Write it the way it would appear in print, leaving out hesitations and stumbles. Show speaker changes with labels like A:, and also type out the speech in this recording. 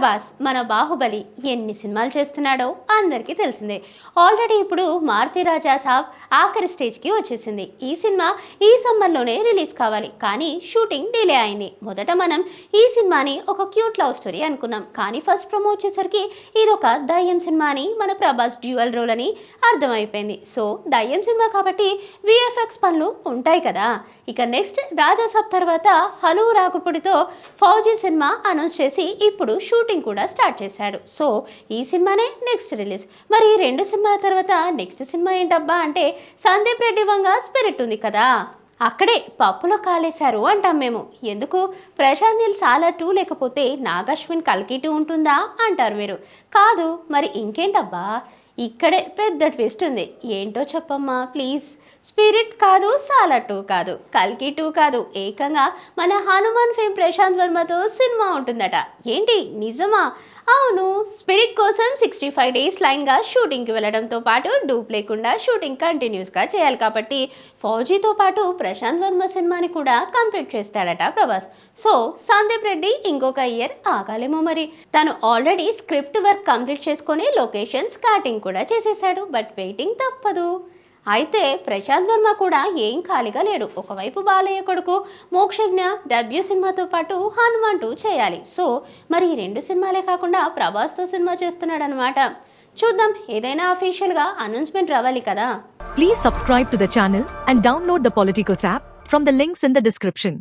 A: ప్రభాస్ మన బాహుబలి ఎన్ని సినిమాలు చేస్తున్నాడో అందరికీ తెలిసిందే. ఆల్రెడీ ఇప్పుడు మారుతి రాజా సాబ్ ఆఖరి స్టేజ్కి వచ్చేసింది. ఈ సినిమా ఈ సమ్మర్లోనే రిలీజ్ కావాలి, కానీ షూటింగ్ డిలే అయింది. మొదట మనం ఈ సినిమాని ఒక క్యూట్ లవ్ స్టోరీ అనుకున్నాం, కానీ ఫస్ట్ ప్రమోట్ వచ్చేసరికి ఇదొక దయ్యం సినిమా అని మన ప్రభాస్ డ్యూయల్ రోల్ అని అర్థమైపోయింది. సో దయ్యం సినిమా కాబట్టి విఎఫ్ఎక్స్ పనులు ఉంటాయి కదా. ఇక నెక్స్ట్ రాజాసాబ్ తర్వాత హలో రాఘపుడితో ఫౌజీ సినిమా అనౌన్స్ చేసి ఇప్పుడు షూటింగ్ కూడా స్టార్ట్ చేశాడు. సో ఈ సినిమానే నెక్స్ట్ రిలీజ్. మరి ఈ రెండు సినిమాల తర్వాత నెక్స్ట్ సినిమా ఏంటబ్బా అంటే సందీప్ రెడ్డి వంగ స్పిరిట్ ఉంది కదా, అక్కడే పప్పులో కాలేశారు అంటాం మేము. ఎందుకు ప్రశాంత్ నీల్ సాలా 2 లేకపోతే నాగాశ్విన్ కల్కి 2 ఉంటుందా అంటారు మీరు. కాదు మరి ఇంకేంటబ్బా, ఇక్కడే పెద్ద ట్విస్ట్ ఉంది. ఏంటో చెప్పమ్మా ప్లీజ్. స్పిరిట్ కాదు, సాలా 2 కాదు, కల్కి 2 కాదు, ఏకంగా మన హనుమాన్ ఫేమ్ ప్రశాంత్ వర్మతో సినిమా ఉంటుందట. ఏంటి నిజమా? అవును, స్పిరిట్ కోసం 65 డేస్ లైన్గా షూటింగ్కి వెళ్ళడంతో పాటు డూప్ లేకుండా షూటింగ్ కంటిన్యూస్గా చేయాలి కాబట్టి ఫౌజీతో పాటు ప్రశాంత్ వర్మ సినిమాని కూడా కంప్లీట్ చేస్తాడట ప్రభాస్. సో సందీప్ రెడ్డి ఇంకొక ఇయర్ ఆగాలేమో మరి. తను ఆల్రెడీ స్క్రిప్ట్ వర్క్ కంప్లీట్ చేసుకొని లొకేషన్ స్కాటింగ్ కూడా చేసేసాడు. బట్ వెయిటింగ్ తప్పదు. అయితే ప్రశాంత్ వర్మ కూడా ఏం ఖాళీగా లేడు. ఒకవైపు బాలయ్య కొడుకు మోక్షజ్ఞ డెబ్యూ సినిమాతో పాటు హనుమాన్ 2 చేయాలి. సో మరి ఈ రెండు సినిమాలే కాకుండా ప్రభాస్తో సినిమా చేస్తున్నాడు అనమాట. చూద్దాం, ఏదైనా అఫీషియల్గా అనౌన్స్మెంట్ రావాలి కదా.
B: Please subscribe to the channel and download the Politicos app from the links in the description.